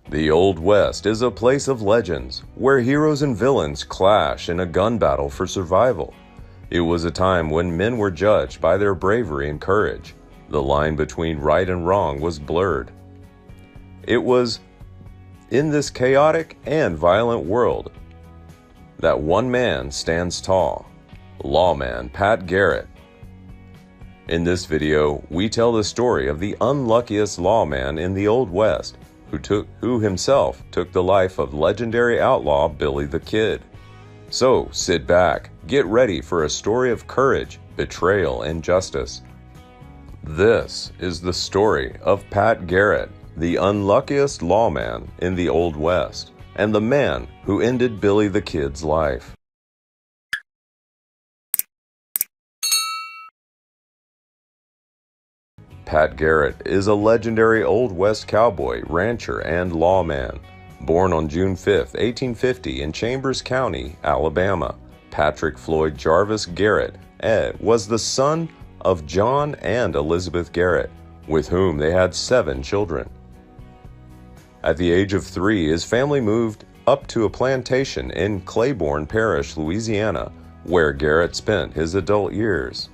The Old West is a place of legends, where heroes and villains clash in a gun battle for survival. It was a time when men were judged by their bravery and courage. The line between right and wrong was blurred. It was in this chaotic and violent world that one man stands tall, Lawman Pat Garrett. In this video, we tell the story of the unluckiest lawman in the Old West, who himself took the life of legendary outlaw Billy the Kid. So sit back, get ready for a story of courage, betrayal, and justice. This is the story of Pat Garrett, the unluckiest lawman in the Old West, and the man who ended Billy the Kid's life. Pat Garrett is a legendary Old West cowboy, rancher, and lawman. Born on June 5, 1850 in Chambers County, Alabama, Patrick Floyd Jarvis Garrett was the son of John and Elizabeth Garrett, with whom they had 7 children. At the age of 3, his family moved up to a plantation in Claiborne Parish, Louisiana, where Garrett spent his adult years.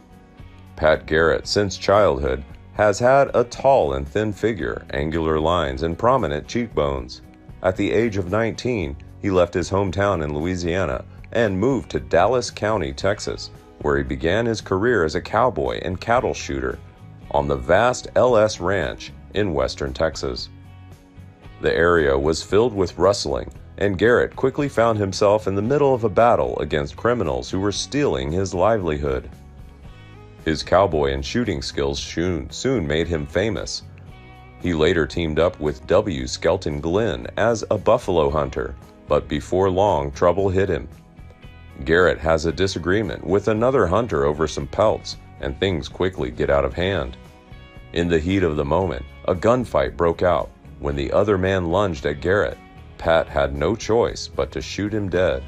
Pat Garrett, since childhood, has had a tall and thin figure, angular lines, and prominent cheekbones. At the age of 19, he left his hometown in Louisiana and moved to Dallas County, Texas, where he began his career as a cowboy and cattle shooter on the vast LS Ranch in western Texas. The area was filled with rustling, and Garrett quickly found himself in the middle of a battle against criminals who were stealing his livelihood. His cowboy and shooting skills soon made him famous. He later teamed up with W. Skelton Glenn as a buffalo hunter, but before long, trouble hit him. Garrett has a disagreement with another hunter over some pelts, and things quickly get out of hand. In the heat of the moment, a gunfight broke out. When the other man lunged at Garrett, Pat had no choice but to shoot him dead.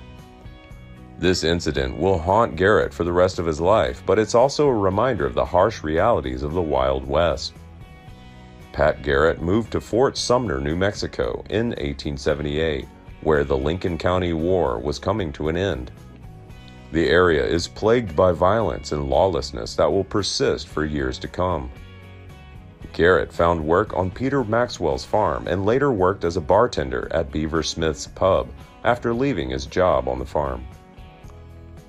This incident will haunt Garrett for the rest of his life, but it's also a reminder of the harsh realities of the Wild West. Pat Garrett moved to Fort Sumner, New Mexico in 1878, where the Lincoln County War was coming to an end. The area is plagued by violence and lawlessness that will persist for years to come. Garrett found work on Peter Maxwell's farm and later worked as a bartender at Beaver Smith's pub after leaving his job on the farm.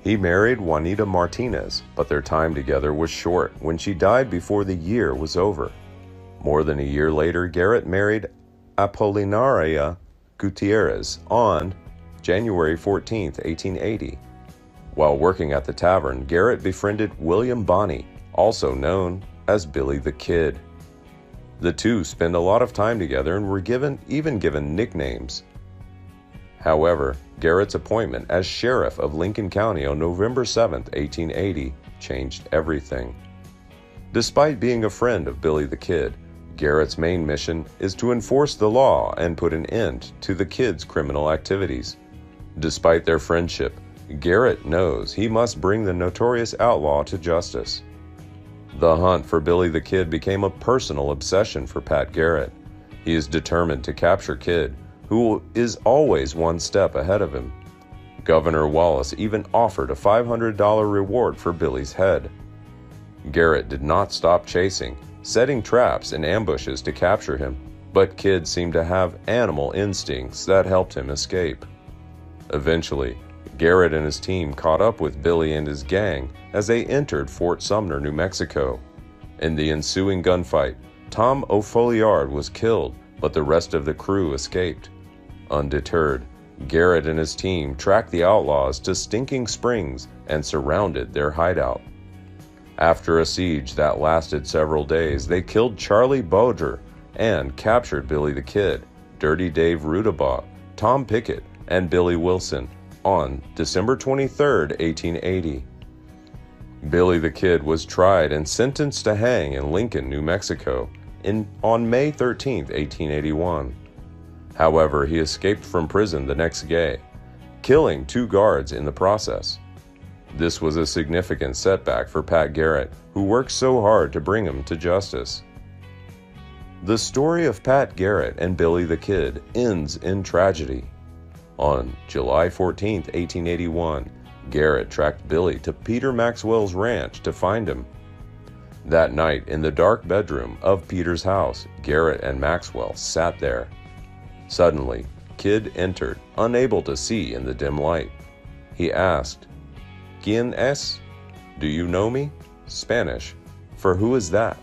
He married Juanita Martinez, but their time together was short when she died before the year was over. More than a year later, Garrett married Apolinaria Gutierrez on January 14, 1880. While working at the tavern, Garrett befriended William Bonney, also known as Billy the Kid. The two spent a lot of time together and were even given nicknames. However, Garrett's appointment as sheriff of Lincoln County on November 7, 1880, changed everything. Despite being a friend of Billy the Kid, Garrett's main mission is to enforce the law and put an end to the Kid's criminal activities. Despite their friendship, Garrett knows he must bring the notorious outlaw to justice. The hunt for Billy the Kid became a personal obsession for Pat Garrett. He is determined to capture Kid, who is always one step ahead of him. Governor Wallace even offered a $500 reward for Billy's head. Garrett did not stop chasing, setting traps and ambushes to capture him, but Kid seemed to have animal instincts that helped him escape. Eventually, Garrett and his team caught up with Billy and his gang as they entered Fort Sumner, New Mexico. In the ensuing gunfight, Tom O'Folliard was killed, but the rest of the crew escaped. Undeterred, Garrett and his team tracked the outlaws to Stinking Springs and surrounded their hideout. After a siege that lasted several days, they killed Charlie Bodger and captured Billy the Kid, Dirty Dave Rudabaugh, Tom Pickett, and Billy Wilson on December 23, 1880. Billy the Kid was tried and sentenced to hang in Lincoln, New Mexico on May 13, 1881. However, he escaped from prison the next day, killing 2 guards in the process. This was a significant setback for Pat Garrett, who worked so hard to bring him to justice. The story of Pat Garrett and Billy the Kid ends in tragedy. On July 14, 1881, Garrett tracked Billy to Peter Maxwell's ranch to find him. That night, in the dark bedroom of Peter's house, Garrett and Maxwell sat there. Suddenly, Kid entered, unable to see in the dim light. He asked, "¿Quién es?" "Do you know me?" Spanish, "For who is that?"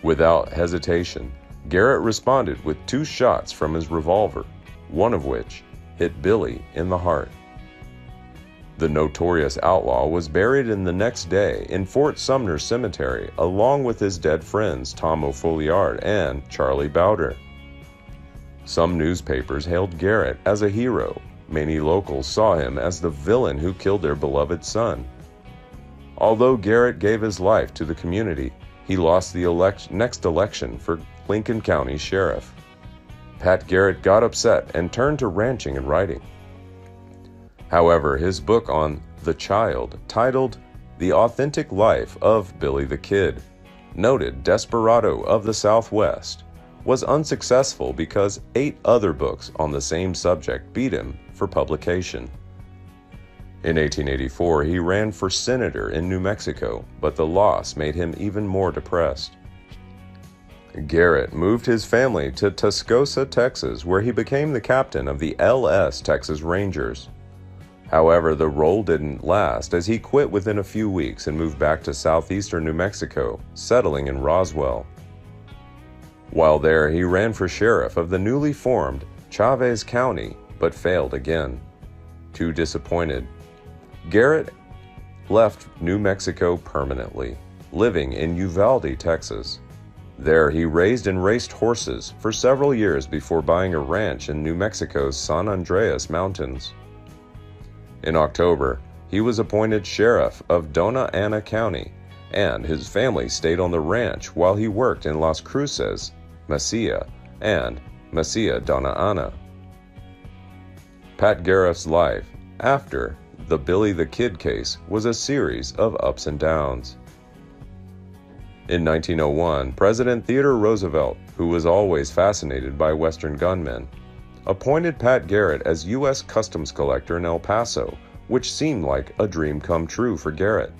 Without hesitation, Garrett responded with 2 shots from his revolver, one of which hit Billy in the heart. The notorious outlaw was buried in the next day in Fort Sumner Cemetery along with his dead friends Tom O'Folliard and Charlie Bowder. Some newspapers hailed Garrett as a hero. Many locals saw him as the villain who killed their beloved son. Although Garrett gave his life to the community, he lost the next election for Lincoln County Sheriff. Pat Garrett got upset and turned to ranching and writing. However, his book on The Child, titled The Authentic Life of Billy the Kid, noted desperado of the Southwest, was unsuccessful because 8 other books on the same subject beat him for publication. In 1884, he ran for senator in New Mexico, but the loss made him even more depressed. Garrett moved his family to Tascosa, Texas, where he became the captain of the LS Texas Rangers. However, the role didn't last as he quit within a few weeks and moved back to southeastern New Mexico, settling in Roswell. While there, he ran for sheriff of the newly formed Chavez County, but failed again. Too disappointed, Garrett left New Mexico permanently, living in Uvalde, Texas. There, he raised and raced horses for several years before buying a ranch in New Mexico's San Andreas Mountains. In October, he was appointed sheriff of Dona Ana County, and his family stayed on the ranch while he worked in Las Cruces, Mesilla, and Mesilla Dona Ana. Pat Garrett's life after the Billy the Kid case was a series of ups and downs. In 1901, President Theodore Roosevelt, who was always fascinated by Western gunmen, appointed Pat Garrett as U.S. Customs Collector in El Paso, which seemed like a dream come true for Garrett.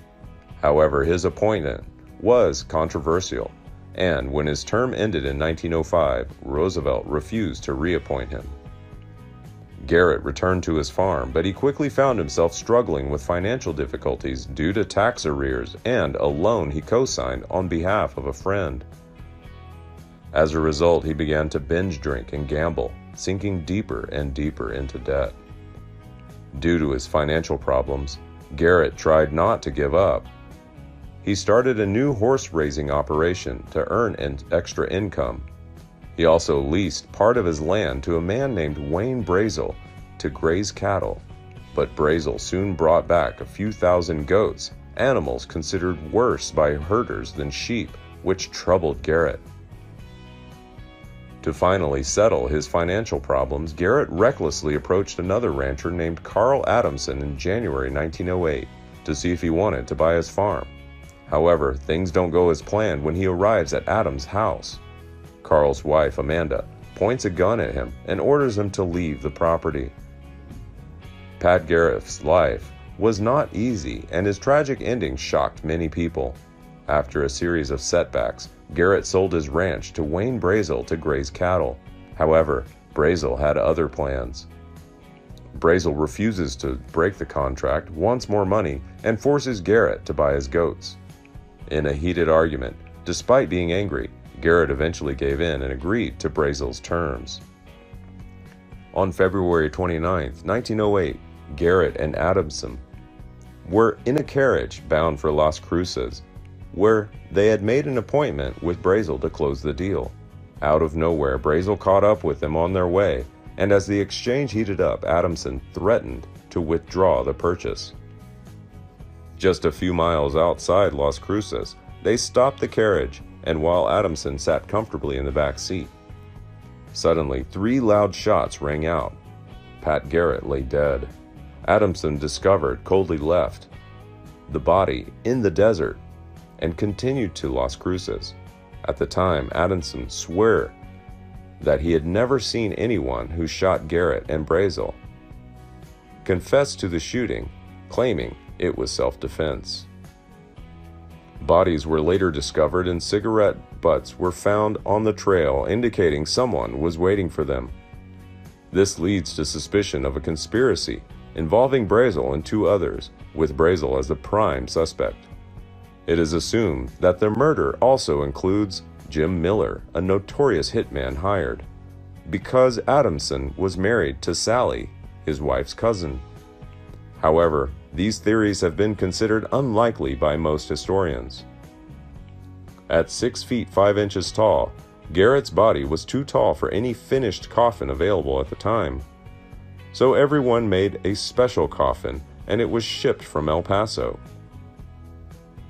However, his appointment was controversial, and when his term ended in 1905, Roosevelt refused to reappoint him. Garrett returned to his farm, but he quickly found himself struggling with financial difficulties due to tax arrears and a loan he co-signed on behalf of a friend. As a result, he began to binge drink and gamble, sinking deeper and deeper into debt. Due to his financial problems, Garrett tried not to give up. He started a new horse-raising operation to earn an extra income. He also leased part of his land to a man named Wayne Brazel to graze cattle, but Brazel soon brought back a few thousand goats, animals considered worse by herders than sheep, which troubled Garrett. To finally settle his financial problems, Garrett recklessly approached another rancher named Carl Adamson in January 1908 to see if he wanted to buy his farm. However, things don't go as planned when he arrives at Adams' house. Carl's wife, Amanda, points a gun at him and orders him to leave the property. Pat Garrett's life was not easy, and his tragic ending shocked many people. After a series of setbacks, Garrett sold his ranch to Wayne Brazel to graze cattle. However, Brazel had other plans. Brazel refuses to break the contract, wants more money, and forces Garrett to buy his goats. In a heated argument, despite being angry, Garrett eventually gave in and agreed to Brazel's terms. On February 29, 1908, Garrett and Adamson were in a carriage bound for Las Cruces, where they had made an appointment with Brazel to close the deal. Out of nowhere, Brazel caught up with them on their way, and as the exchange heated up, Adamson threatened to withdraw the purchase. Just a few miles outside Las Cruces, they stopped the carriage, and while Adamson sat comfortably in the back seat, suddenly 3 loud shots rang out. Pat Garrett lay dead. Adamson discovered coldly left the body in the desert and continued to Las Cruces. At the time, Adamson swore that he had never seen anyone who shot Garrett and Brazel, confessed to the shooting, claiming it was self-defense. Bodies were later discovered and cigarette butts were found on the trail, indicating someone was waiting for them. This leads to suspicion of a conspiracy involving Brazel and two others, with Brazel as the prime suspect. It is assumed that the murder also includes Jim Miller, a notorious hitman hired, because Adamson was married to Sally, his wife's cousin. However, these theories have been considered unlikely by most historians. At 6 feet 5 inches tall, Garrett's body was too tall for any finished coffin available at the time. So everyone made a special coffin, and it was shipped from El Paso.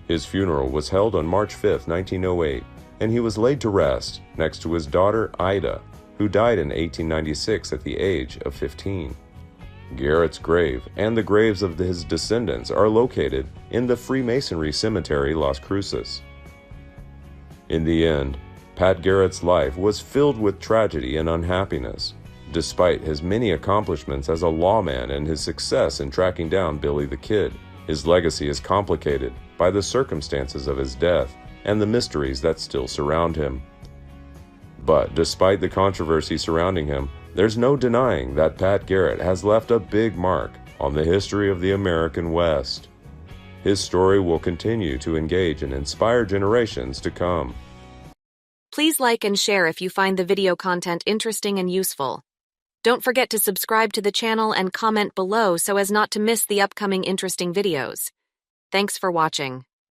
His funeral was held on March 5, 1908, and he was laid to rest next to his daughter Ida, who died in 1896 at the age of 15. Garrett's grave and the graves of his descendants are located in the Freemasonry Cemetery, Las Cruces. In the end, Pat Garrett's life was filled with tragedy and unhappiness. Despite his many accomplishments as a lawman and his success in tracking down Billy the Kid, his legacy is complicated by the circumstances of his death and the mysteries that still surround him. But despite the controversy surrounding him, there's no denying that Pat Garrett has left a big mark on the history of the American West. His story will continue to engage and inspire generations to come. Please like and share if you find the video content interesting and useful. Don't forget to subscribe to the channel and comment below so as not to miss the upcoming interesting videos. Thanks for watching.